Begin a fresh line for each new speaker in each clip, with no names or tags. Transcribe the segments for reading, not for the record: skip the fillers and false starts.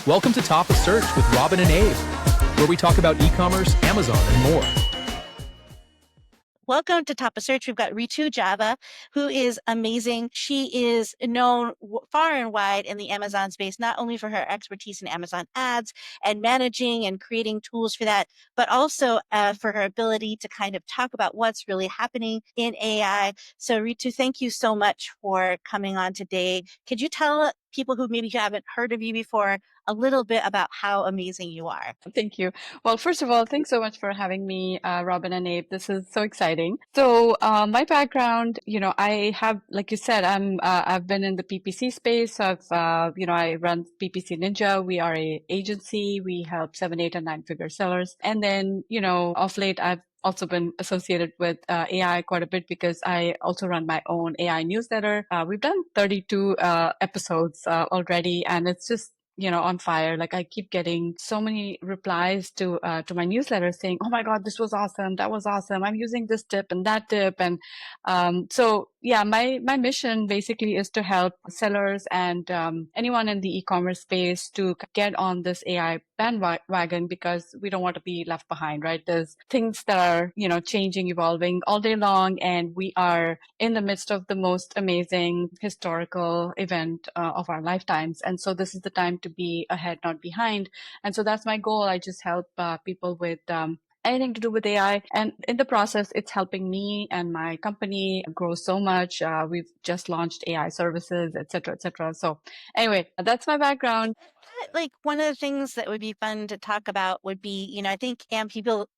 Welcome to Top of Search with Robyn and Abe, where we talk about e-commerce, Amazon, and more.
Welcome to Top of Search. We've got Ritu Java, who is amazing. She is known far and wide in the Amazon space, not only for her expertise in Amazon ads and managing and creating tools for that, but also for her ability to kind of talk about what's really happening in AI. So Ritu, thank you so much for coming on today. Could you tell people who maybe haven't heard of you before a little bit about how amazing you are?
Thank you. Well, first of all, thanks so much for having me, Robyn and Abe. This is so exciting. So, my background, I have, like you said, I've been in the PPC space. I run PPC Ninja. We are a agency. We help 7, 8, and 9-figure sellers. And then, of late, I've also been associated with AI quite a bit because I also run my own AI newsletter. We've done 32 episodes already, and it's just on fire. Like I keep getting so many replies to my newsletter saying, "Oh my God, this was awesome! That was awesome! I'm using this tip and that tip." And so yeah, my mission basically is to help sellers and anyone in the e-commerce space to get on this AI bandwagon because we don't want to be left behind, right? There's things that are changing, evolving all day long, and we are in the midst of the most amazing historical event of our lifetimes. And so this is the time to be ahead, not behind. And so that's my goal. I just help people with anything to do with AI. And in the process, it's helping me and my company grow so much. We've just launched AI services, et cetera, et cetera. So anyway, that's my background.
Like one of the things that would be fun to talk about would be, I think people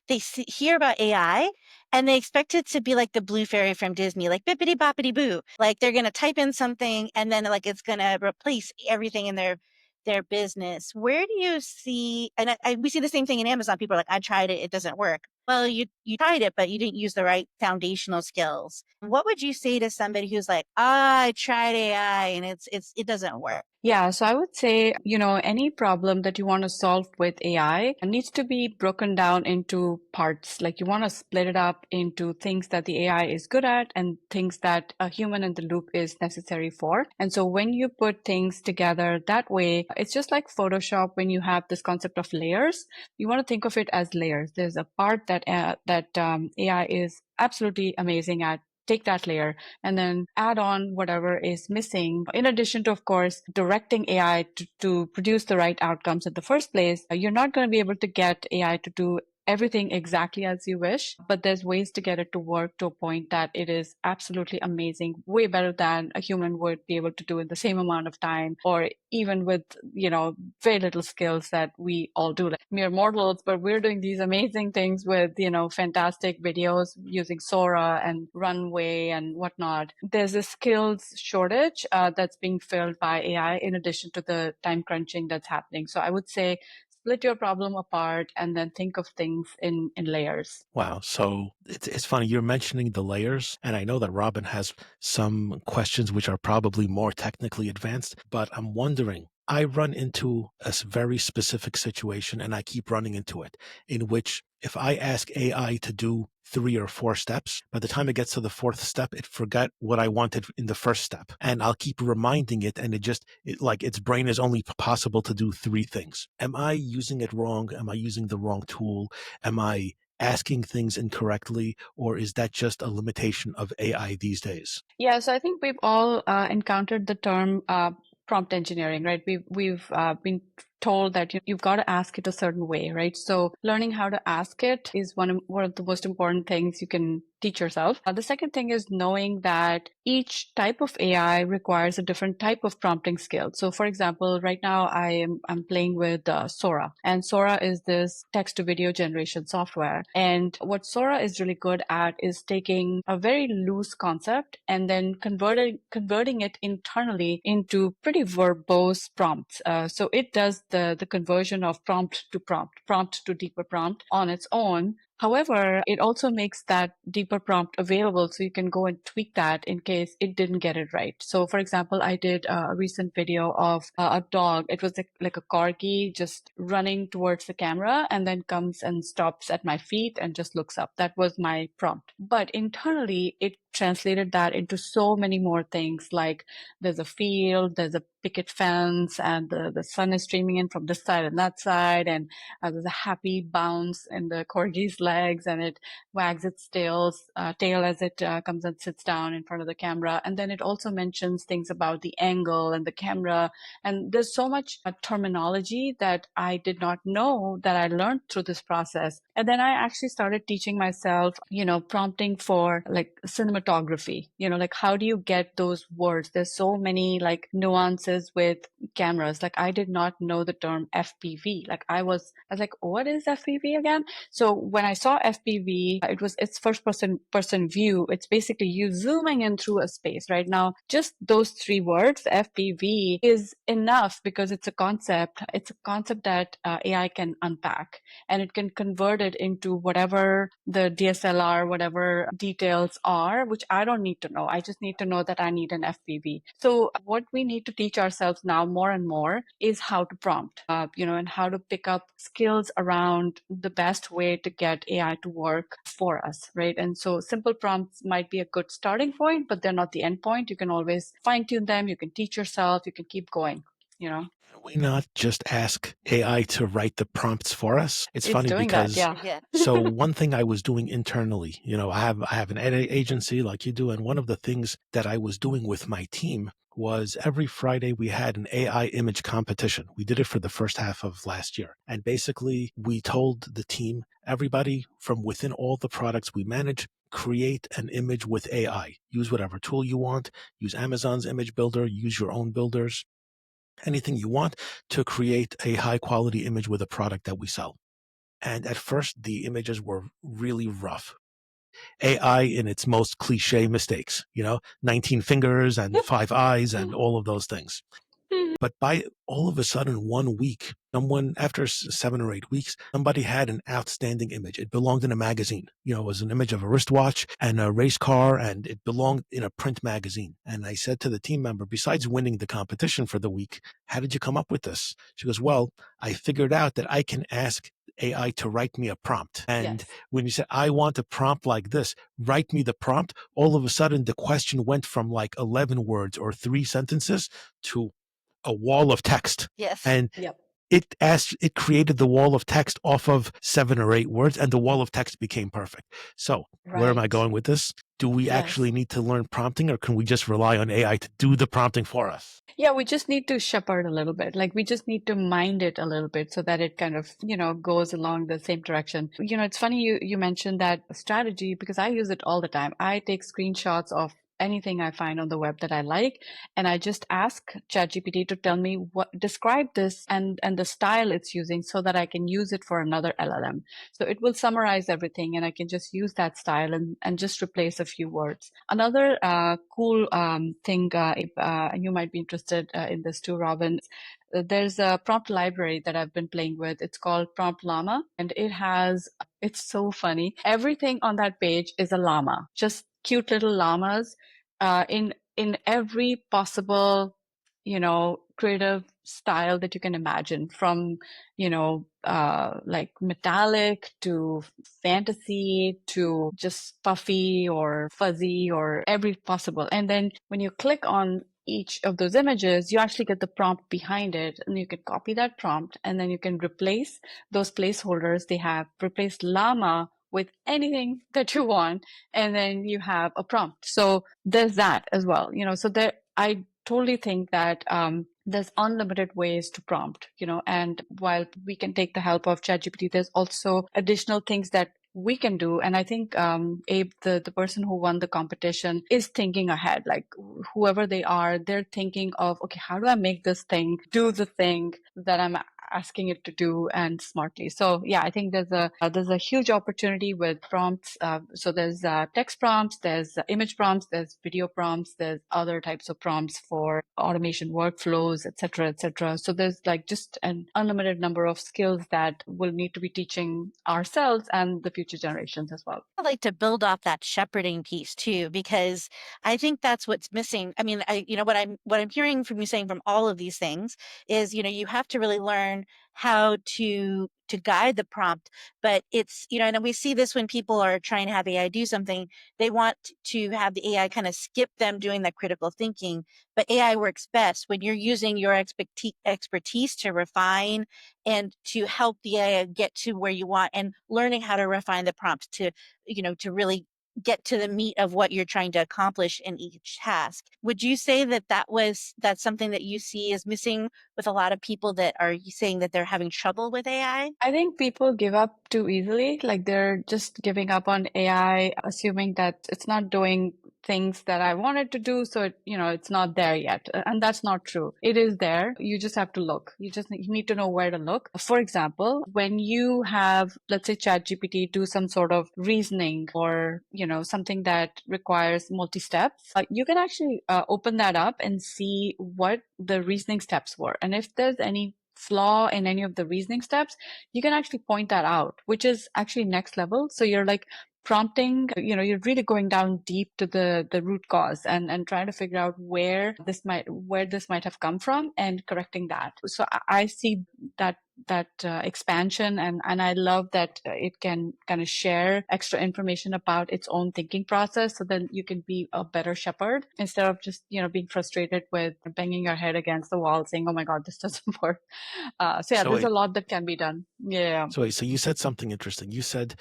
hear about AI and they expect it to be like the blue fairy from Disney, like bippity boppity boo. Like they're going to type in something and then like it's going to replace everything in their business. Where do you see, and we see the same thing in Amazon. People are like, I tried it, it doesn't work. Well, you tried it, but you didn't use the right foundational skills. What would you say to somebody who's like, I tried AI and it doesn't work?
Yeah, so I would say, any problem that you want to solve with AI needs to be broken down into parts. Like you want to split it up into things that the AI is good at and things that a human in the loop is necessary for. And so when you put things together that way, it's just like Photoshop when you have this concept of layers. You want to think of it as layers. There's a part that AI is absolutely amazing at. Take that layer and then add on whatever is missing. In addition to, of course, directing AI to produce the right outcomes in the first place, you're not going to be able to get AI to do everything exactly as you wish, but there's ways to get it to work to a point that it is absolutely amazing, way better than a human would be able to do in the same amount of time, or even with, very little skills that we all do, like mere mortals, but we're doing these amazing things with, fantastic videos using Sora and Runway and whatnot. There's a skills shortage that's being filled by AI in addition to the time crunching that's happening. So I would say split your problem apart and then think of things in layers.
Wow. So it's funny. You're mentioning the layers, and I know that Robyn has some questions which are probably more technically advanced, but I'm wondering, I run into a very specific situation, and I keep running into it, in which if I ask AI to do 3 or 4 steps, by the time it gets to the 4th step, it forgot what I wanted in the first step. And I'll keep reminding it, and like its brain is only possible to do 3 things. Am I using it wrong? Am I using the wrong tool? Am I asking things incorrectly, or is that just a limitation of AI these days?
Yeah, so I think we've all encountered the term prompt engineering, right? We've been told that you've got to ask it a certain way, right? So learning how to ask it is one of the most important things you can teach yourself. The second thing is knowing that each type of AI requires a different type of prompting skill. So for example, right now I'm playing with Sora, and Sora is this text to video generation software. And what Sora is really good at is taking a very loose concept and then converting it internally into pretty verbose prompts. So it does the conversion of prompt to prompt to deeper prompt on its own. However, it also makes that deeper prompt available so you can go and tweak that in case it didn't get it right. So for example, I did a recent video of a dog. It was like a corgi just running towards the camera and then comes and stops at my feet and just looks up. That was my prompt. But internally, it translated that into so many more things, like there's a field, there's a picket fence, and the sun is streaming in from this side and that side, and there's a happy bounce in the corgi's legs, and it wags its tail as it comes and sits down in front of the camera. And then it also mentions things about the angle and the camera. And there's so much terminology that I did not know that I learned through this process. And then I actually started teaching myself, prompting for like cinematography, like how do you get those words? There's so many like nuances with cameras. Like I did not know the term FPV. Like I was like, what is FPV again? So when I saw FPV, it's first person view. It's basically you zooming in through a space. Right now, just those three words, FPV, is enough because it's a concept. It's a concept that AI can unpack, and it can convert it into whatever the DSLR, whatever details are, which I don't need to know. I just need to know that I need an FPV. So what we need to teach ourselves now more and more is how to prompt, and how to pick up skills around the best way to get AI to work for us, right? And so simple prompts might be a good starting point, but they're not the end point. You can always fine tune them. You can teach yourself. You can keep going,
Can we not just ask AI to write the prompts for us? It's funny
doing
because
that, yeah.
so one thing I was doing internally, I have an edit agency like you do, and one of the things that I was doing with my team was every Friday we had an AI image competition. We did it for the first half of last year. And basically we told the team, everybody from within all the products we manage, create an image with AI. Use whatever tool you want, use Amazon's image builder, use your own builders, anything you want to create a high quality image with a product that we sell. And at first the images were really rough. AI in its most cliche mistakes, 19 fingers and 5 eyes and all of those things. But by all of a sudden, 1 week, after 7 or 8 weeks, somebody had an outstanding image. It belonged in a magazine. It was an image of a wristwatch and a race car, and it belonged in a print magazine. And I said to the team member, besides winning the competition for the week, how did you come up with this? She goes, well, I figured out that I can ask AI to write me a prompt. And when you said, I want a prompt like this, write me the prompt, all of a sudden the question went from like 11 words or 3 sentences to a wall of text.
Yes.
And it created the wall of text off of 7 or 8 words, and the wall of text became perfect. So where am I going with this? Do we actually need to learn prompting, or can we just rely on AI to do the prompting for us?
Yeah, we just need to shepherd a little bit. Like we just need to mind it a little bit so that it kind of, goes along the same direction. It's funny you mentioned that strategy because I use it all the time. I take screenshots of anything I find on the web that I like, and I just ask ChatGPT to tell me describe this and the style it's using so that I can use it for another LLM. So it will summarize everything, and I can just use that style and just replace a few words. Another cool thing, and you might be interested in this too, Robyn. There's a prompt library that I've been playing with. It's called Prompt Llama, and it's so funny. Everything on that page is a llama, just cute little llamas in every possible, creative style that you can imagine, from, like metallic to fantasy to just puffy or fuzzy or every possible. And then when you click on each of those images, you actually get the prompt behind it, and you can copy that prompt, and then you can replace those placeholders. Replace llama with anything that you want, and then you have a prompt. So there's that as well. So I totally think that there's unlimited ways to prompt, and while we can take the help of ChatGPT, there's also additional things that we can do. And I think Abe, the person who won the competition, is thinking ahead. Like whoever they are, they're thinking of, okay, how do I make this thing do the thing that I'm asking it to do and smartly. So yeah, I think there's a huge opportunity with prompts. So there's text prompts, there's image prompts, there's video prompts, there's other types of prompts for automation workflows, et cetera, et cetera. So there's like just an unlimited number of skills that we'll need to be teaching ourselves and the future generations as well.
I'd like to build off that shepherding piece too, because I think that's what's missing. I mean, what I'm hearing from you saying from all of these things is, you have to really learn how to guide the prompt. But it's, and we see this when people are trying to have AI do something, they want to have the AI kind of skip them doing that critical thinking. But AI works best when you're using your expertise to refine and to help the AI get to where you want, and learning how to refine the prompt to really get to the meat of what you're trying to accomplish in each task. Would you say that that's something that you see is missing with a lot of people that are saying that they're having trouble with AI?
I think people give up too easily. Like they're just giving up on AI, assuming that it's not doing things that I wanted to do. So, it's not there yet. And that's not true. It is there. You just have to look. You need to know where to look. For example, when you have, let's say, ChatGPT do some sort of reasoning or, something that requires multi-steps, you can actually open that up and see what the reasoning steps were. And if there's any flaw in any of the reasoning steps, you can actually point that out, which is actually next level. So you're like prompting, you're really going down deep to the root cause and trying to figure out where this might have come from and correcting that. So I see that expansion, and I love that it can kind of share extra information about its own thinking process, so then you can be a better shepherd instead of just being frustrated with banging your head against the wall saying, oh my god, this doesn't work. There's a lot that can be done.
So you said something interesting. You said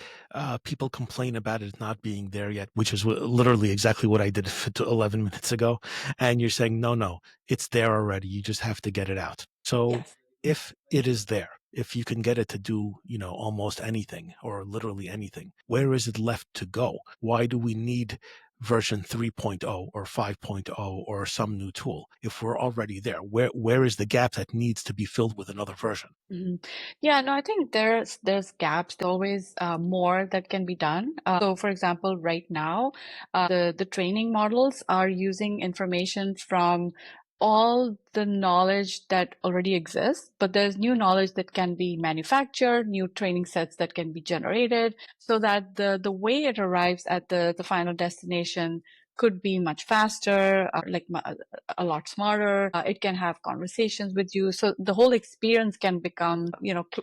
people complain about it not being there yet, which is literally exactly what I did 11 minutes ago. And you're saying, no, it's there already. You just have to get it out. So
Yes.
if it is there, if you can get it to do, almost anything or literally anything, where is it left to go? Why do we need version 3.0 or 5.0 or some new tool if we're already there? Where is the gap that needs to be filled with another version?
Mm-hmm. Yeah, no, I think there's gaps. There's always more that can be done. So, for example, right now, the training models are using information from all the knowledge that already exists, but there's new knowledge that can be manufactured, new training sets that can be generated, so that the way it arrives at the final destination could be much faster, a lot smarter. It can have conversations with you. So the whole experience can become,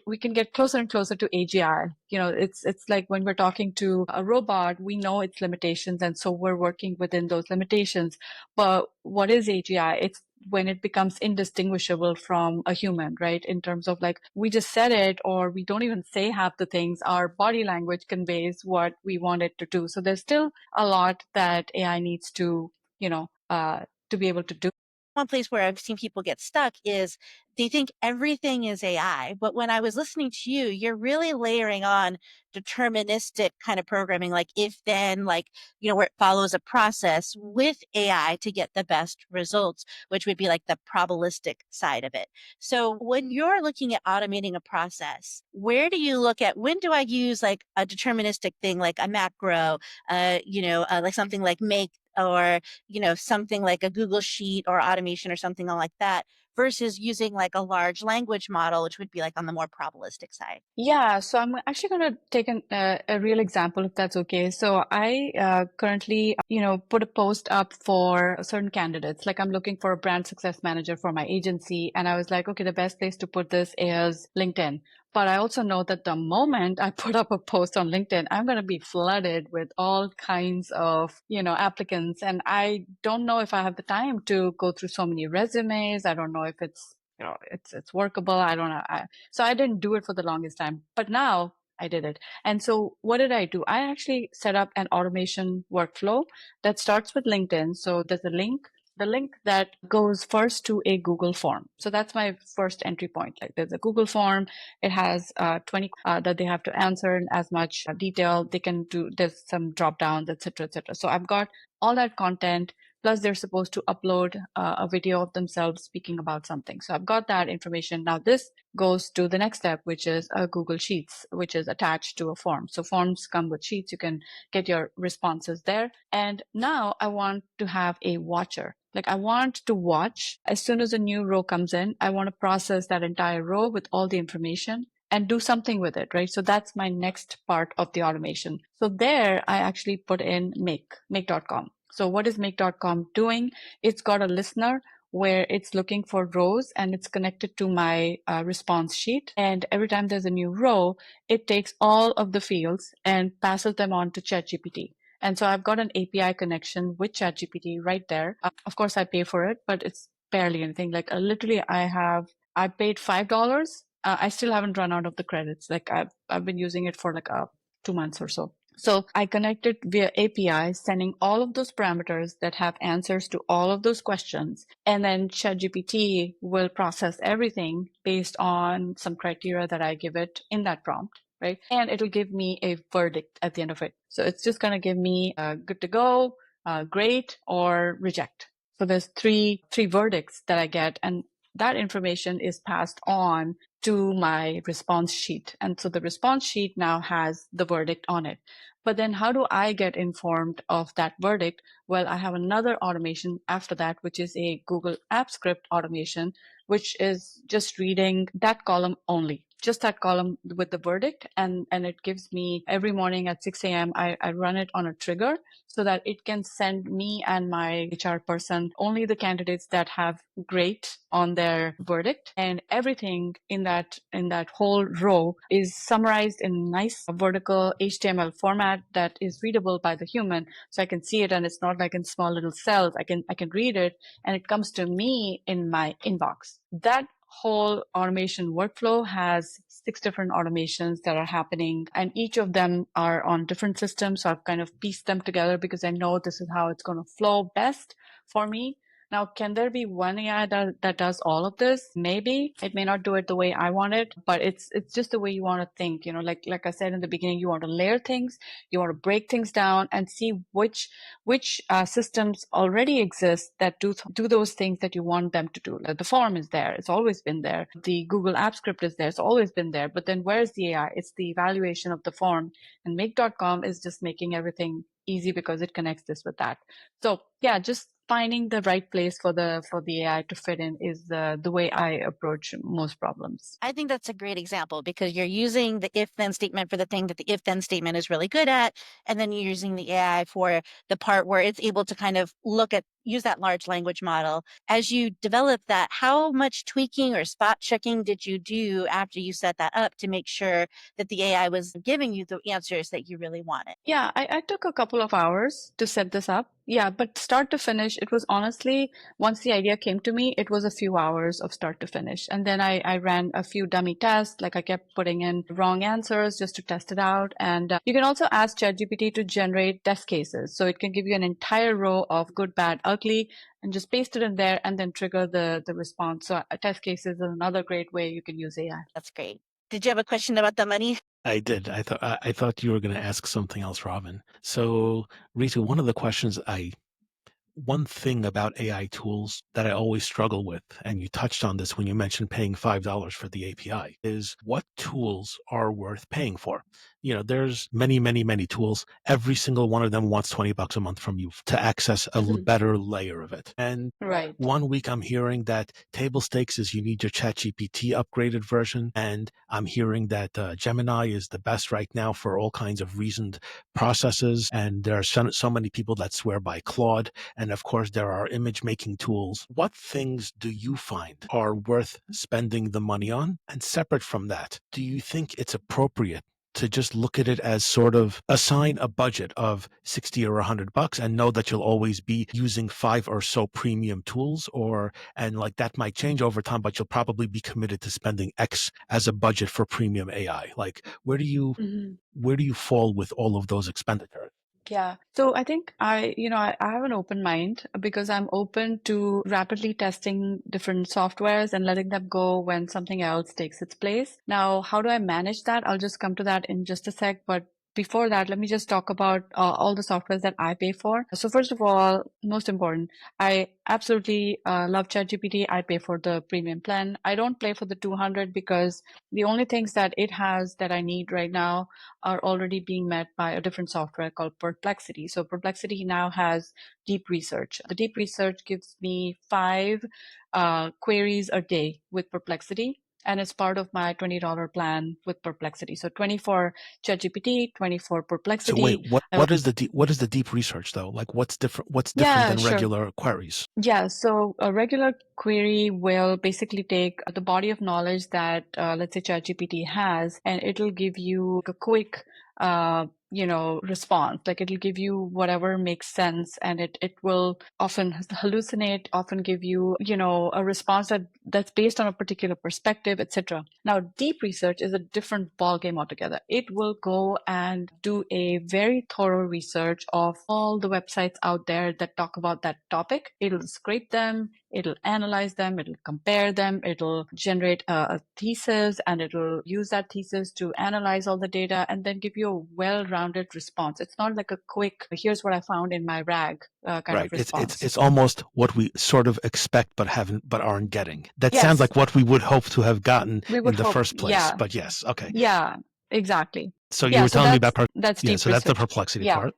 we can get closer and closer to AGI. It's like when we're talking to a robot, we know its limitations. And so we're working within those limitations. But what is AGI? It's when it becomes indistinguishable from a human, right? In terms of like, we just said it, or we don't even say half the things. Our body language conveys what we want it to do. So there's still a lot that AI needs to, to be able to do.
One place where I've seen people get stuck is they think everything is AI. But when I was listening to you, you're really layering on deterministic kind of programming, like if then, where it follows a process with AI to get the best results, which would be like the probabilistic side of it. So when you're looking at automating a process, where do you look at, when do I use like a deterministic thing, like a macro, like something like make, or something like a Google Sheet or automation or something like that, versus using like a large language model, which would be like on the more probabilistic side?
Yeah, so I'm actually going to take a real example, if that's okay. So I currently, put a post up for certain candidates. Like I'm looking for a brand success manager for my agency. And I was like, okay, the best place to put this is LinkedIn. But I also know that the moment I put up a post on LinkedIn, I'm going to be flooded with all kinds of, applicants. And I don't know if I have the time to go through so many resumes. I don't know if it's, it's workable. I don't know. So I didn't do it for the longest time, but now I did it. And so what did I do? I actually set up an automation workflow that starts with LinkedIn. So there's the link that goes first to a Google form. So that's my first entry point. Like there's a Google form. It has 20 that they have to answer in as much detail. They can do, there's some drop downs, et cetera, et cetera. So I've got all that content Plus, they're supposed to upload a video of themselves speaking about something. So I've got that information. Now, this goes to the next step, which is a Google Sheets, which is attached to a form. So forms come with Sheets. You can get your responses there. And now I want to have a watcher. Like I want to watch as soon as a new row comes in. I want to process that entire row with all the information and do something with it, right? So that's my next part of the automation. So there I actually put in make.com. So what is make.com doing? It's got a listener where it's looking for rows and it's connected to my response sheet. And every time there's a new row, it takes all of the fields and passes them on to ChatGPT. And so I've got an API connection with ChatGPT right there. Of course, I pay for it, but it's barely anything. Like literally, I paid $5. I still haven't run out of the credits. Like I've been using it for like 2 months or so. So I connected via API, sending all of those parameters that have answers to all of those questions. And then ChatGPT will process everything based on some criteria that I give it in that prompt, right? And it'll give me a verdict at the end of it. So it's just going to give me good to go, great, or reject. So there's three verdicts that I get. And that information is passed on to my response sheet. And so the response sheet now has the verdict on it. But then how do I get informed of that verdict? Well, I have another automation after that, which is a Google App Script automation, which is just reading that column only, just that column with the verdict. And it gives me every morning at 6 a.m., I run it on a trigger so that it can send me and my HR person only the candidates that have great on their verdict, and everything in that whole row is summarized in nice vertical HTML format that is readable by the human, so I can see it and it's not like in small little cells. I can read it and it comes to me in my inbox. That whole automation workflow has 6 different automations that are happening, and each of them are on different systems. So I've kind of pieced them together because I know this is how it's going to flow best for me. Now, can there be one AI that does all of this? Maybe. It may not do it the way I want it, but it's just the way you want to think. You know, like I said in the beginning, you want to layer things, you want to break things down and see which systems already exist that do those things that you want them to do. Like the form is there. It's always been there. The Google App Script is there. It's always been there. But then where's the AI? It's the evaluation of the form. And make.com is just making everything easy because it connects this with that. So yeah, just finding the right place for the AI to fit in is the way I approach most problems.
I think that's a great example because you're using the if-then statement for the thing that the if-then statement is really good at, and then you're using the AI for the part where it's able to kind of use that large language model. As you develop that, how much tweaking or spot checking did you do after you set that up to make sure that the AI was giving you the answers that you really wanted?
Yeah, I took a couple of hours to set this up. Yeah, but start to finish, it was honestly, once the idea came to me, it was a few hours of start to finish. And then I ran a few dummy tests, like I kept putting in wrong answers just to test it out. And you can also ask ChatGPT to generate test cases. So it can give you an entire row of good, bad, ugly, and just paste it in there and then trigger the response. So test cases is another great way you can use AI.
That's great. Did you have a question about the money?
I did. I thought you were going to ask something else, Robyn. So, Ritu, one of the questions one thing about AI tools that I always struggle with, and you touched on this when you mentioned paying $5 for the API, is what tools are worth paying for? You know, there's many, many, many tools. Every single one of them wants $20 a month from you to access a better layer of it. And
right.
One week I'm hearing that table stakes is you need your ChatGPT upgraded version. And I'm hearing that Gemini is the best right now for all kinds of reasoned processes. And there are so many people that swear by Claude. And of course, there are image making tools. What things do you find are worth spending the money on? And separate from that, do you think it's appropriate to just look at it as sort of assign a budget of 60 or $100 and know that you'll always be using 5 or so premium tools, and like that might change over time, but you'll probably be committed to spending X as a budget for premium AI? Like, where do you fall with all of those expenditures?
Yeah. So I think I have an open mind because I'm open to rapidly testing different softwares and letting them go when something else takes its place. Now, how do I manage that? I'll just come to that in just a sec. But before that, let me just talk about all the softwares that I pay for. So first of all, most important, I absolutely love ChatGPT. I pay for the premium plan. I don't pay for the 200 because the only things that it has that I need right now are already being met by a different software called Perplexity. So Perplexity now has deep research. The deep research gives me 5 queries a day with Perplexity. And it's part of my $20 plan with Perplexity. So 20 for ChatGPT, 20 for Perplexity.
So wait, what is the deep research though? Like what's different than
sure.
regular queries?
Yeah, so a regular query will basically take the body of knowledge that, let's say, ChatGPT has, and it'll give you a quick, response. Like it'll give you whatever makes sense, and it will often hallucinate, often give you, a response that's based on a particular perspective, etc. Now, deep research is a different ballgame altogether. It will go and do a very thorough research of all the websites out there that talk about that topic. It'll scrape them, it'll analyze them, it'll compare them, it'll generate a thesis, and it'll use that thesis to analyze all the data and then give you a well-rounded response. It's not like a quick, here's what I found in my RAG kind of response.
It's almost what we sort of expect but aren't getting. That sounds like what we would hope to have gotten in the first place.
Yeah.
But yes, okay.
Yeah, exactly.
So you were telling me about
that's deep
so that's the Perplexity part.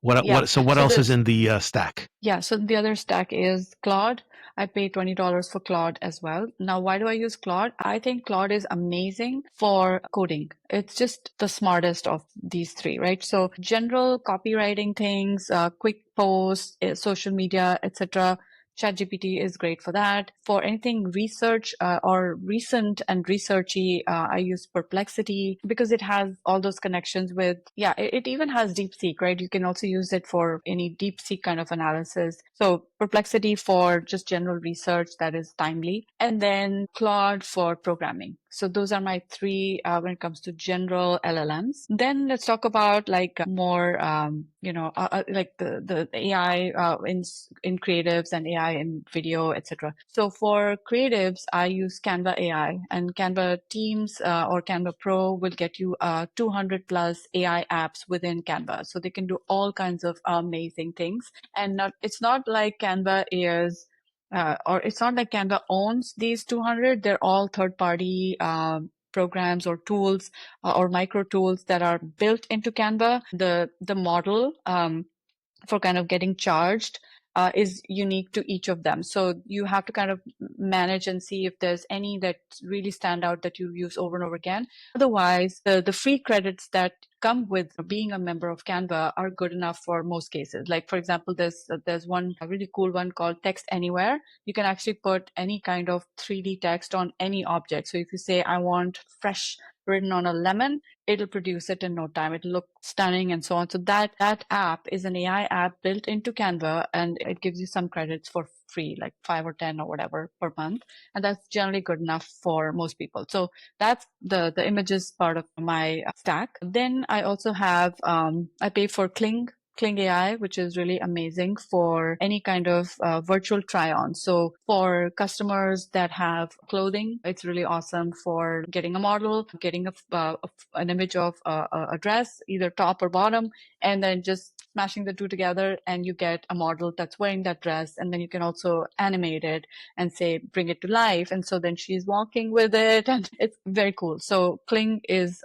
What else is in the stack?
Yeah, so the other stack is Claude. I pay $20 for Claude as well. Now, why do I use Claude? I think Claude is amazing for coding. It's just the smartest of these 3, right? So general copywriting things, quick posts, social media, etc. ChatGPT is great for that. For anything research or recent and researchy, I use Perplexity because it has all those connections with, it even has DeepSeek, right? You can also use it for any DeepSeek kind of analysis. So Perplexity for just general research that is timely, and then Claude for programming. So those are my 3 when it comes to general LLMs. Then let's talk about like more, like the AI in creatives and AI in video, etc. So for creatives, I use Canva AI, and Canva Teams or Canva Pro will get you 200 plus AI apps within Canva. So they can do all kinds of amazing things. And it's not like Canva is or it's not like Canva owns these 200. They're all third-party programs or tools or micro tools that are built into Canva. The model for kind of getting charged is unique to each of them. So you have to kind of manage and see if there's any that really stand out that you use over and over again. Otherwise, the free credits that come with being a member of Canva are good enough for most cases. Like, for example, there's one really cool one called Text Anywhere. You can actually put any kind of 3D text on any object. So if you say, I want fresh written on a lemon, it'll produce it in no time. It'll look stunning and so on. So that app is an AI app built into Canva, and it gives you some credits for free, like 5 or 10 or whatever per month. And that's generally good enough for most people. So that's the images part of my stack. Then I also have, I pay for Kling AI, which is really amazing for any kind of virtual try-on. So for customers that have clothing, it's really awesome for getting a model, getting an image of a dress, either top or bottom, and then just smashing the 2 together, and you get a model that's wearing that dress. And then you can also animate it and say, bring it to life. And so then she's walking with it, and it's very cool. So Kling is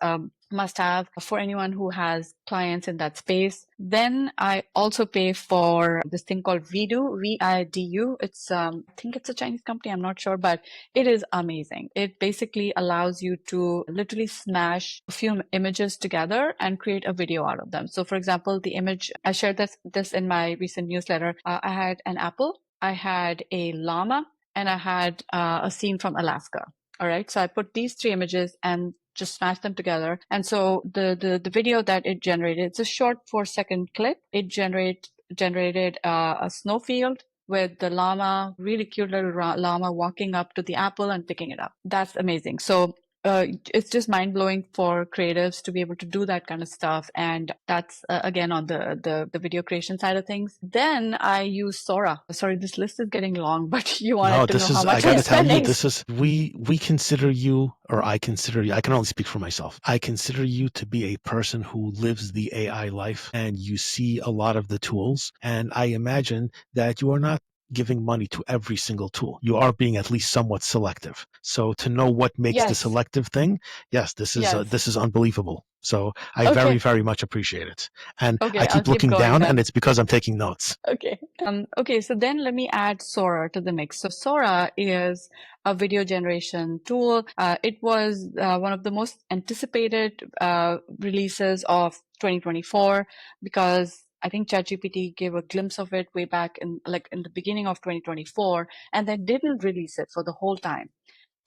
must have for anyone who has clients in that space. Then I also pay for this thing called Vidu, V-I-D-U. It's, I think it's a Chinese company. I'm not sure, but it is amazing. It basically allows you to literally smash a few images together and create a video out of them. So for example, the image, I shared this in my recent newsletter. I had an apple, I had a llama, and I had a scene from Alaska. All right. So I put these 3 images and just smash them together. And so the video that it generated, it's a short 4-second clip. It generated a snowfield with the llama, really cute little llama walking up to the apple and picking it up. That's amazing. So it's just mind blowing for creatives to be able to do that kind of stuff. And that's again on the video creation side of things. Then I use Sora. Sorry, this list is getting long, but you
No,
wanted to know
this
how
is, I
much
got
I'm
to tell you,
spending.
this is, we consider you, or I consider you, I can only speak for myself. I consider you to be a person who lives the AI life, and you see a lot of the tools. And I imagine that you are not giving money to every single tool. You are being at least somewhat selective. So to know what makes the
Yes.
selective thing, yes, this is unbelievable. So I very, very much appreciate it. And
Okay,
I
I'll
keep
keep
looking
going
down,
then.
and it's because I'm taking notes.
Okay. Okay, so then let me add Sora to the mix. So Sora is a video generation tool. It was one of the most anticipated releases of 2024 because I think ChatGPT gave a glimpse of it way back in the beginning of 2024, and then didn't release it for the whole time.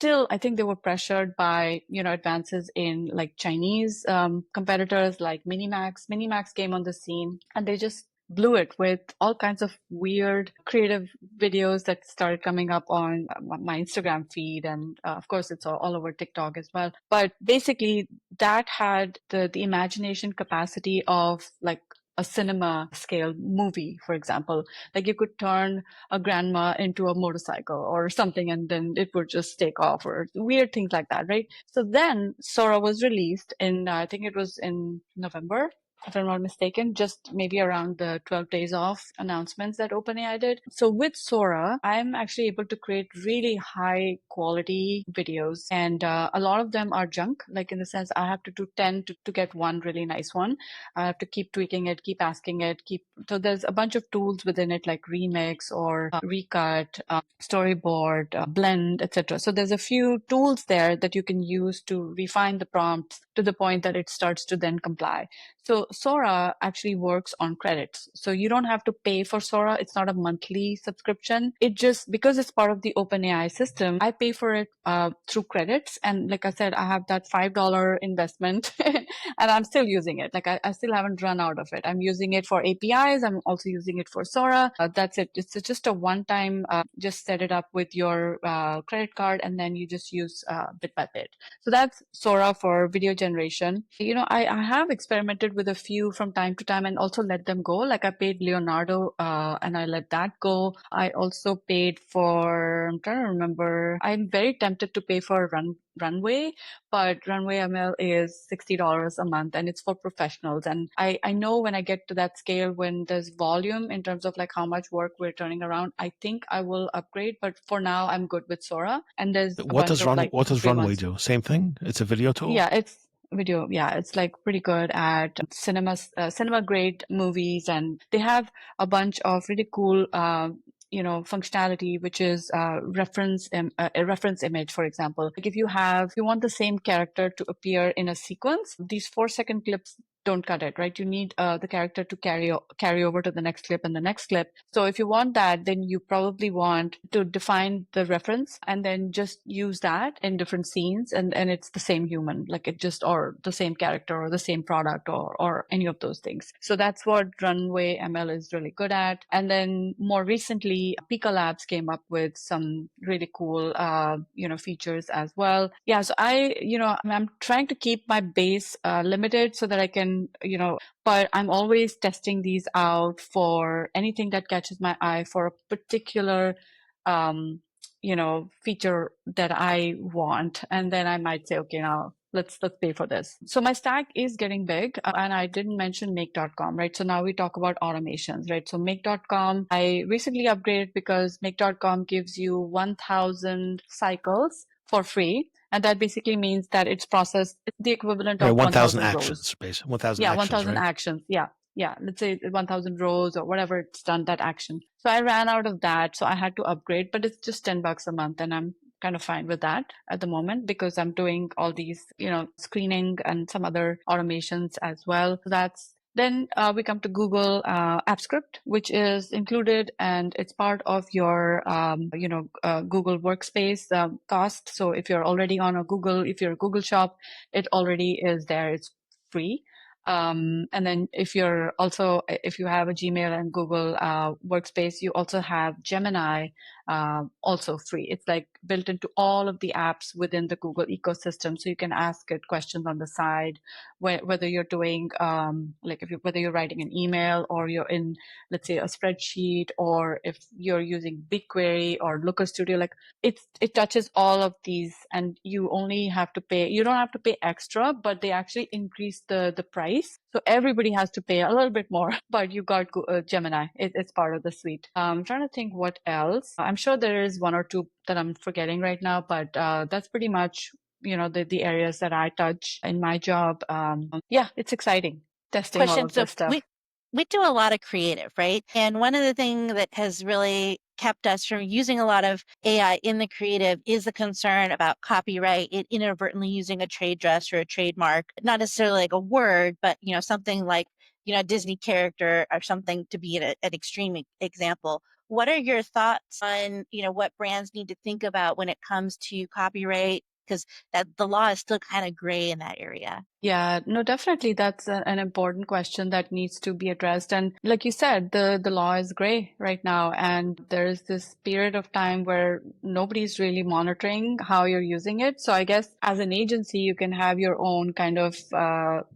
Still, I think they were pressured by advances in like Chinese competitors like Minimax. Minimax came on the scene, and they just blew it with all kinds of weird creative videos that started coming up on my Instagram feed, and of course it's all over TikTok as well. But basically, that had the imagination capacity of like a cinema scale movie, for example. Like you could turn a grandma into a motorcycle or something, and then it would just take off, or weird things like that, right? So then Sora was released in, I think it was in November, if I'm not mistaken, just maybe around the 12 days off announcements that OpenAI did. So with Sora, I'm actually able to create really high quality videos, and a lot of them are junk, like in the sense I have to do 10 to get one really nice one. I have to keep tweaking it, keep asking it, so there's a bunch of tools within it like Remix or Recut, Storyboard, Blend, etc. So there's a few tools there that you can use to refine the prompts to the point that it starts to then comply. So Sora actually works on credits. So you don't have to pay for Sora. It's not a monthly subscription. It just, because it's part of the OpenAI system, I pay for it through credits. And like I said, I have that $5 investment and I'm still using it. Like I still haven't run out of it. I'm using it for APIs. I'm also using it for Sora. That's it. It's just a one-time, just set it up with your credit card, and then you just use bit by bit. So that's Sora for video generation. I have experimented with a few from time to time and also let them go. Like I paid Leonardo and I let that go. I also paid for, I'm trying to remember, I'm very tempted to pay for Runway, but Runway ML is $60 a month and it's for professionals. And I know when I get to that scale, when there's volume in terms of like how much work we're turning around, I think I will upgrade. But for now, I'm good with Sora. And there's
What does Runway
ones.
do? Same thing? It's a video tool?
Yeah, it's video. Yeah, it's like pretty good at cinema grade movies, and they have a bunch of really cool functionality, which is a reference image, for example. Like if you want the same character to appear in a sequence, these 4-second clips don't cut it, right? You need the character to carry over to the next clip and the next clip. So if you want that, then you probably want to define the reference and then just use that in different scenes, and it's the same human, like it just, or the same character or the same product or any of those things. So that's what Runway ML is really good at. And then more recently, Pika Labs came up with some really cool features as well. Yeah, so I'm trying to keep my base limited so that I can, but I'm always testing these out for anything that catches my eye for a particular feature that I want. And then I might say, okay, now let's pay for this. So my stack is getting big, and I didn't mention make.com, right? So now we talk about automations, right? So make.com, I recently upgraded because make.com gives you 1,000 cycles for free. And that basically means that it's processed, it's the equivalent of 1,000
actions,
rows.
basically. 1,000
Yeah,
actions,
1,000
right?
actions. Yeah. Yeah. Let's say 1,000 rows or whatever it's done, that action. So I ran out of that. So I had to upgrade, but it's just $10 a month. And I'm kind of fine with that at the moment because I'm doing all these, screening and some other automations as well. So then we come to Google AppScript, which is included and it's part of your, Google Workspace cost. So if you're already on if you're a Google shop, it already is there. It's free. And then if you have a Gmail and Google Workspace, you also have Gemini also free. It's like built into all of the apps within the Google ecosystem. So you can ask it questions on the side, whether you're doing, whether you're writing an email or you're in, let's say, a spreadsheet, or if you're using BigQuery or Looker Studio, like it touches all of these, and you only have to pay, you don't have to pay extra, but they actually increase the price. So everybody has to pay a little bit more, but you got Gemini. It's part of the suite. I'm trying to think what else. I'm sure there is one or two that I'm forgetting right now, but that's pretty much, the areas that I touch in my job. Yeah, it's exciting testing all
Question.
of
So
this stuff.
we do a lot of creative, right? And one of the things that has really kept us from using a lot of AI in the creative is the concern about copyright, it inadvertently using a trade dress or a trademark, not necessarily like a word, but something like a Disney character or something, to be an extreme example. What are your thoughts on what brands need to think about when it comes to copyright? Because that the law is still kind of gray in that area.
Yeah, no, definitely. That's an important question that needs to be addressed. And like you said, the law is gray right now. And there's this period of time where nobody's really monitoring how you're using it. So I guess as an agency, you can have your own kind of,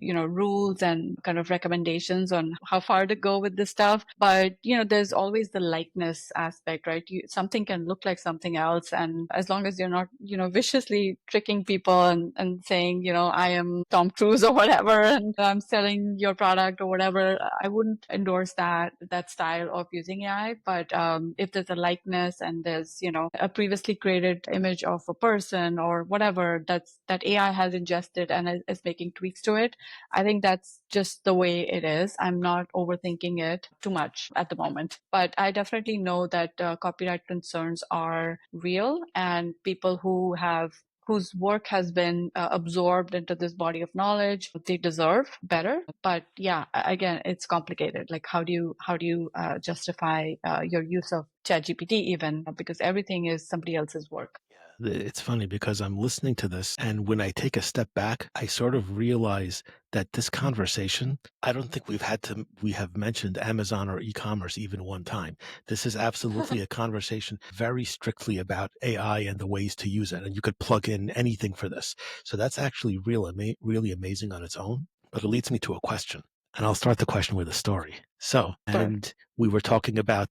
rules and kind of recommendations on how far to go with this stuff. But, there's always the likeness aspect, right? Something can look like something else. And as long as you're not, viciously tricking people and saying, I am Tom Cruise or whatever, and I'm selling your product or whatever, I wouldn't endorse that style of using AI. But if there's a likeness and there's, a previously created image of a person or whatever that AI has ingested and is making tweaks to it, I think that's just the way it is. I'm not overthinking it too much at the moment. But I definitely know that copyright concerns are real, and people whose work has been absorbed into this body of knowledge, they deserve better. But yeah, again, it's complicated. Like, how do you justify your use of ChatGPT even, because everything is somebody else's work?
It's funny because I'm listening to this, and when I take a step back, I sort of realize that this conversation, I don't think we have mentioned Amazon or e-commerce even one time. This is absolutely a conversation very strictly about AI and the ways to use it. And you could plug in anything for this. So that's actually really amazing on its own. But it leads me to a question. And I'll start the question with a story. So,
Sure.
and we were talking about,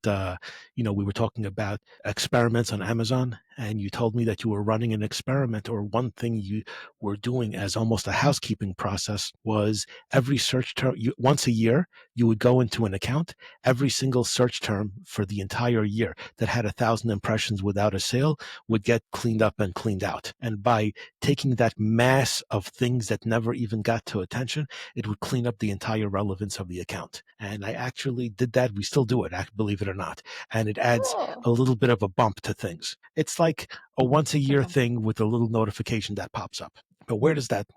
experiments on Amazon, and you told me that you were running an experiment, or one thing you were doing as almost a housekeeping process was every search term, once a year, you would go into an account, every single search term for the entire year that had 1,000 impressions without a sale would get cleaned up and cleaned out. And by taking that mass of things that never even got to attention, it would clean up the entire relevance of the account. And I actually did that. We still do it, believe it or not. And it adds a little bit of a bump to things. It's like a once a year thing with a little notification that pops up. But what does that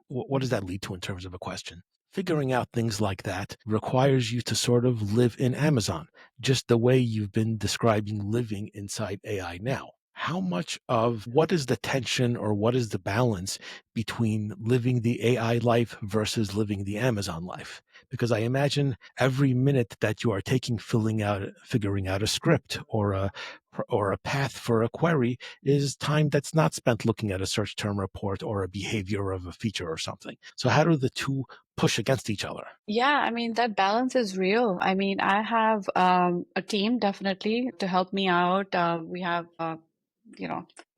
lead to in terms of a question? Figuring out things like that requires you to sort of live in Amazon, just the way you've been describing living inside AI now. How much of what is the tension or what is the balance between living the AI life versus living the Amazon life? Because I imagine every minute that you are taking figuring out a script or a path for a query is time that's not spent looking at a search term report or a behavior of a feature or something. So how do the two push against each other?
Yeah, I mean, that balance is real. I mean, I have a team definitely to help me out. We have, I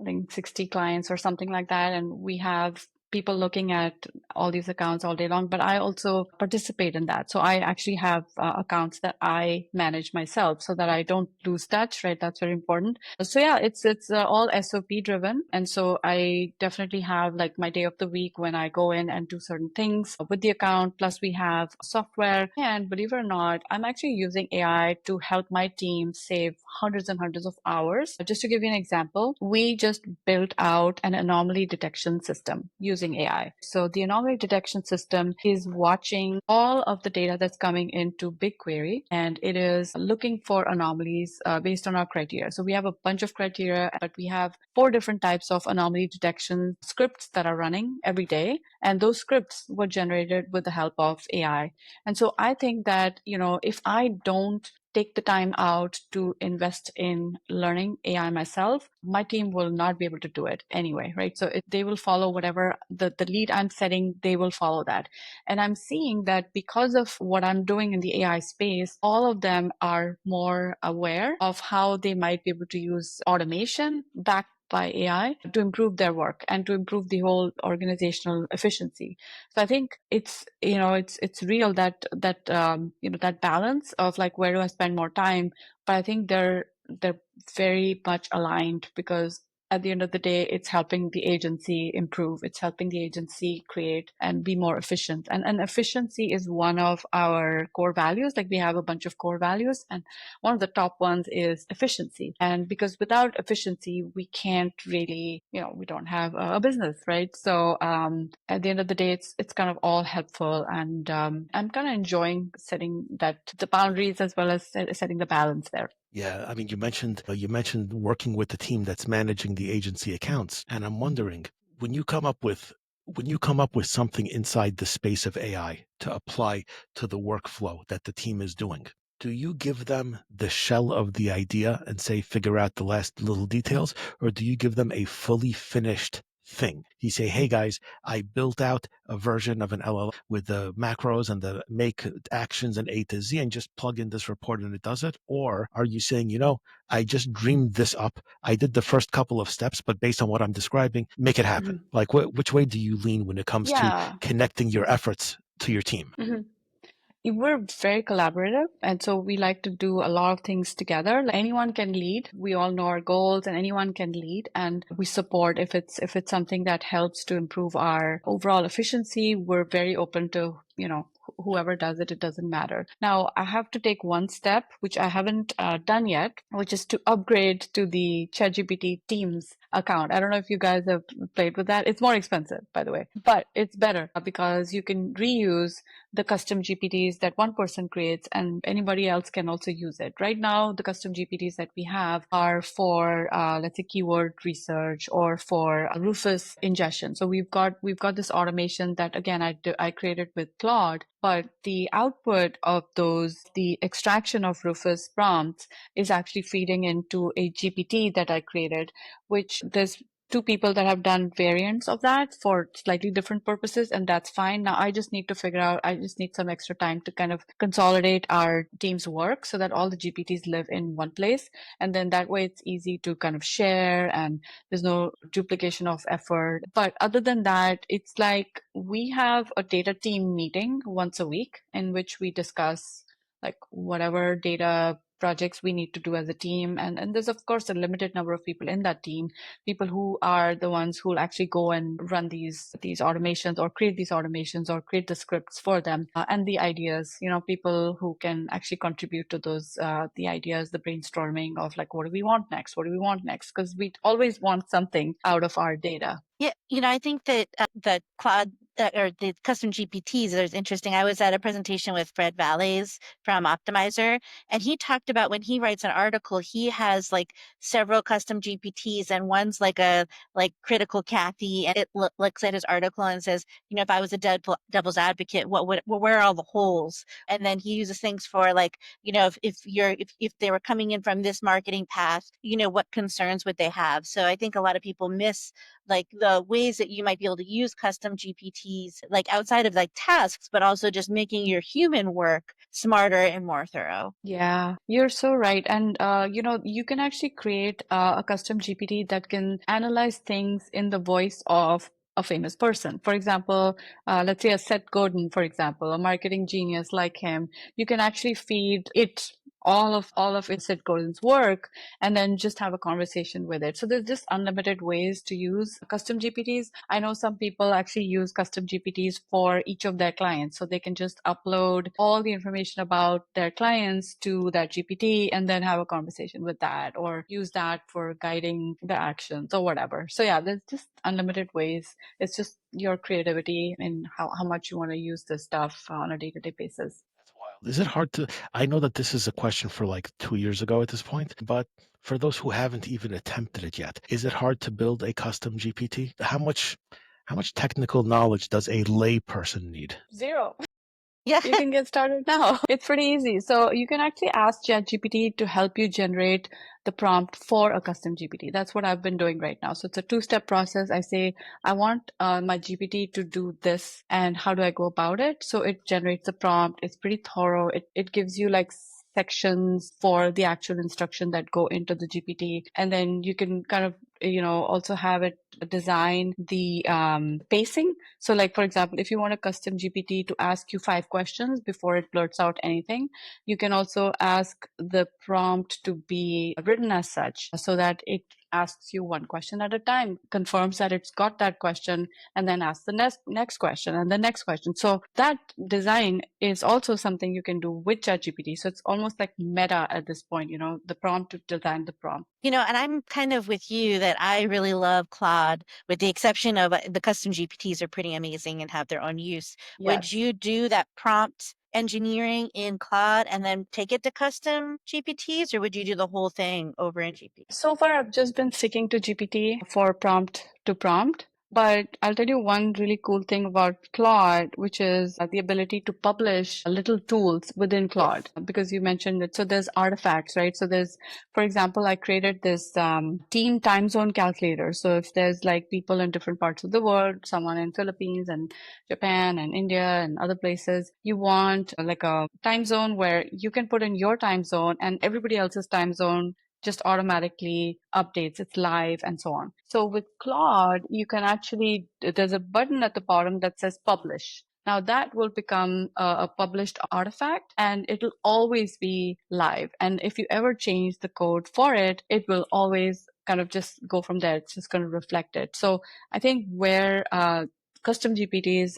think 60 clients or something like that. And we have people looking at all these accounts all day long, but I also participate in that. So I actually have accounts that I manage myself so that I don't lose touch, right? That's very important. So yeah, it's all SOP driven. And so I definitely have like my day of the week when I go in and do certain things with the account. Plus we have software, and believe it or not, I'm actually using AI to help my team save hundreds and hundreds of hours. Just to give you an example, we just built out an anomaly detection system using AI. So the anomaly detection system is watching all of the data that's coming into BigQuery, and it is looking for anomalies based on our criteria. So we have a bunch of criteria, but we have 4 different types of anomaly detection scripts that are running every day. And those scripts were generated with the help of AI. And so I think that, if I don't take the time out to invest in learning AI myself, my team will not be able to do it anyway, right? So they will follow whatever the lead I'm setting, they will follow that. And I'm seeing that because of what I'm doing in the AI space, all of them are more aware of how they might be able to use automation backed by AI to improve their work and to improve the whole organizational efficiency. So I think it's real that that balance of like, where do I spend more time? But I think they're very much aligned, because at the end of the day, it's helping the agency improve. It's helping the agency create and be more efficient. And efficiency is one of our core values. Like, we have a bunch of core values, and one of the top ones is efficiency. And because without efficiency, we can't really, we don't have a business, right? So at the end of the day, it's kind of all helpful. And I'm kind of enjoying setting the boundaries as well as setting the balance there.
Yeah, I mean, you mentioned working with the team that's managing the agency accounts, and I'm wondering, when you come up with something inside the space of AI to apply to the workflow that the team is doing, do you give them the shell of the idea and say, figure out the last little details, or do you give them a fully finished thing? You say, hey guys, I built out a version of an LLM with the macros and the make actions and A to Z, and just plug in this report and it does it? Or are you saying, I just dreamed this up, I did the first couple of steps, but based on what I'm describing, make it happen?
Mm-hmm.
Like, which way do you lean when it comes to connecting your efforts to your team?
Mm-hmm. We're very collaborative, and so we like to do a lot of things together. Like, anyone can lead. We all know our goals, and anyone can lead, and we support if it's something that helps to improve our overall efficiency. We're very open to, whoever does it, it doesn't matter. Now, I have to take one step, which I haven't done yet, which is to upgrade to the ChatGPT Teams account. I don't know if you guys have played with that. It's more expensive, by the way, but it's better because you can reuse the custom GPTs that one person creates, and anybody else can also use it. Right now, the custom GPTs that we have are for, let's say, keyword research or for Rufus ingestion. So we've got this automation that, again, I created with Claude, but the output of the extraction of Rufus prompts is actually feeding into a GPT that I created, which there's two people that have done variants of that for slightly different purposes, and that's fine. Now I just need some extra time to kind of consolidate our team's work so that all the GPTs live in one place. And then that way it's easy to kind of share and there's no duplication of effort. But other than that, it's like we have a data team meeting once a week in which we discuss like whatever data projects we need to do as a team. And there's, of course, a limited number of people in that team, people who are the ones who will actually go and run these automations or create these automations or create the scripts for them, and the ideas, people who can actually contribute to those, the ideas, the brainstorming of like, what do we want next? What do we want next? Because we always want something out of our data.
Yeah, I think that the Claude or the custom GPTs is interesting. I was at a presentation with Fred Valles from Optimizer, and he talked about when he writes an article, he has like several custom GPTs, and one's like a critical Kathy, and it looks at his article and says, if I was a devil's advocate, where are all the holes? And then he uses things for like, if they were coming in from this marketing path, what concerns would they have? So I think a lot of people miss like the ways that you might be able to use custom GPTs, like outside of like tasks, but also just making your human work smarter and more thorough.
Yeah, you're so right. And, you can actually create a custom GPT that can analyze things in the voice of a famous person. For example, let's say a Seth Godin, for example, a marketing genius like him. You can actually feed it all of Seth Godin's work and then just have a conversation with it. So there's just unlimited ways to use custom GPTs. I know some people actually use custom GPTs for each of their clients. So they can just upload all the information about their clients to that GPT and then have a conversation with that, or use that for guiding the actions or whatever. So yeah, there's just unlimited ways. It's just your creativity and how much you want to use this stuff on a day-to-day basis.
Is it hard to, I know that this is a question for like 2 years ago at this point, but for those who haven't even attempted it yet, is it hard to build a custom GPT? How much technical knowledge does a lay person need?
Zero.
Yeah.
You can get started now. It's pretty easy. So you can actually ask ChatGPT to help you generate the prompt for a custom GPT. That's what I've been doing right now. So it's a two-step process. I say, I want my GPT to do this, and how do I go about it? So it generates a prompt. It's pretty thorough. It gives you like sections for the actual instruction that go into the GPT. And then you can kind of, also have it design the pacing. So like, for example, if you want a custom GPT to ask you 5 questions before it blurts out anything, you can also ask the prompt to be written as such so that it asks you one question at a time, confirms that it's got that question, and then asks the next question and the next question. So that design is also something you can do with ChatGPT. So it's almost like meta at this point, the prompt to design the prompt.
And I'm kind of with you that I really love Claude, with the exception of the custom GPTs are pretty amazing and have their own use. Would
Yes.
you do that prompt engineering in Claude and then take it to custom GPTs, or would you do the whole thing over in GPT?
So far, I've just been sticking to GPT for prompt to prompt. But I'll tell you one really cool thing about Claude, which is the ability to publish little tools within Claude, because you mentioned it. So there's artifacts, right? So there's, for example, I created this team time zone calculator. So if there's like people in different parts of the world, someone in Philippines and Japan and India and other places, you want like a time zone where you can put in your time zone and everybody else's time zone just automatically updates, it's live and so on. So with Claude, you can actually, there's a button at the bottom that says publish. Now that will become a published artifact and it'll always be live. And if you ever change the code for it, it will always kind of just go from there. It's just going to reflect it. So I think where custom GPTs,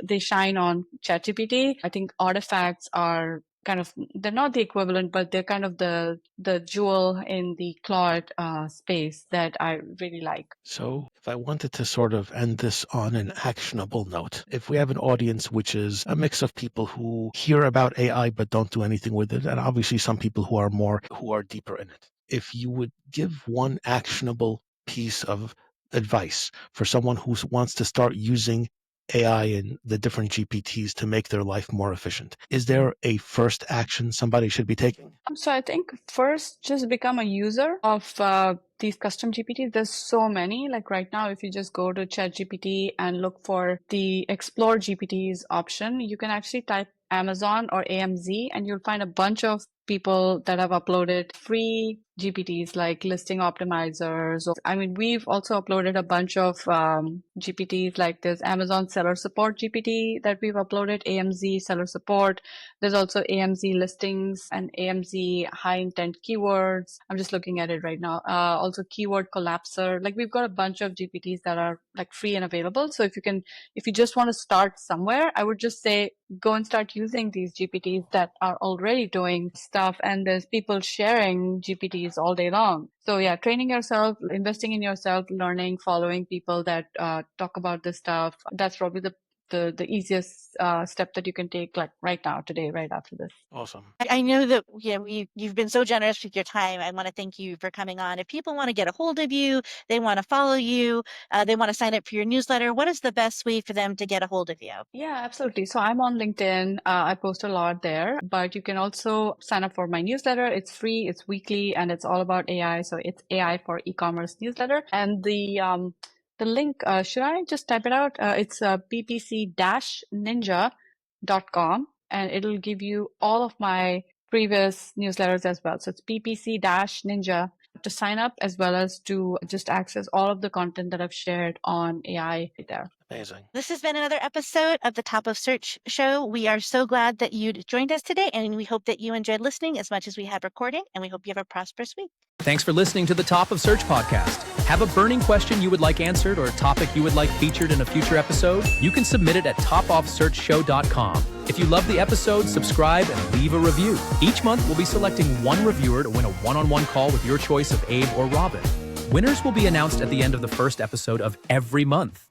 they shine on ChatGPT, I think artifacts are kind of, they're not the equivalent, but they're kind of the jewel in the Claude space that I really like.
So if I wanted to sort of end this on an actionable note, if we have an audience which is a mix of people who hear about AI but don't do anything with it, and obviously some people who are deeper in it, if you would give one actionable piece of advice for someone who wants to start using AI and the different GPTs to make their life more efficient, is there a first action somebody should be taking?
So I think first, just become a user of these custom GPTs. There's so many. Like right now, if you just go to ChatGPT and look for the Explore GPTs option, you can actually type Amazon or AMZ and you'll find a bunch of people that have uploaded free GPTs like listing optimizers. I mean, we've also uploaded a bunch of GPTs, like there's Amazon Seller Support GPT that we've uploaded, AMZ Seller Support. There's also AMZ listings and AMZ high intent keywords. I'm just looking at it right now. Also keyword collapser. Like we've got a bunch of GPTs that are like free and available. So if you just want to start somewhere, I would just say go and start using these GPTs that are already doing stuff. And there's people sharing GPTs all day long. So yeah, training yourself, investing in yourself, learning, following people that talk about this stuff. That's probably the easiest step that you can take, like right now, today, right after this.
Awesome.
I know that you've been so generous with your time. I want to thank you for coming on. If people want to get a hold of you, they want to follow you, they want to sign up for your newsletter, what is the best way for them to get a hold of you?
Yeah, absolutely. So I'm on LinkedIn. I post a lot there, but you can also sign up for my newsletter. It's free, it's weekly, and it's all about AI. So it's AI for e-commerce newsletter. And the link, should I just type it out? It's ppc-ninja.com, and it'll give you all of my previous newsletters as well. So it's ppc-ninja to sign up, as well as to just access all of the content that I've shared on AI there.
Amazing.
This has been another episode of the Top of Search show. We are so glad that you joined us today, and we hope that you enjoyed listening as much as we have recording, and we hope you have a prosperous week.
Thanks for listening to the Top of Search podcast. Have a burning question you would like answered or a topic you would like featured in a future episode? You can submit it at topofsearchshow.com. If you love the episode, subscribe and leave a review. Each month, we'll be selecting one reviewer to win a one-on-one call with your choice of Abe or Robyn. Winners will be announced at the end of the first episode of every month.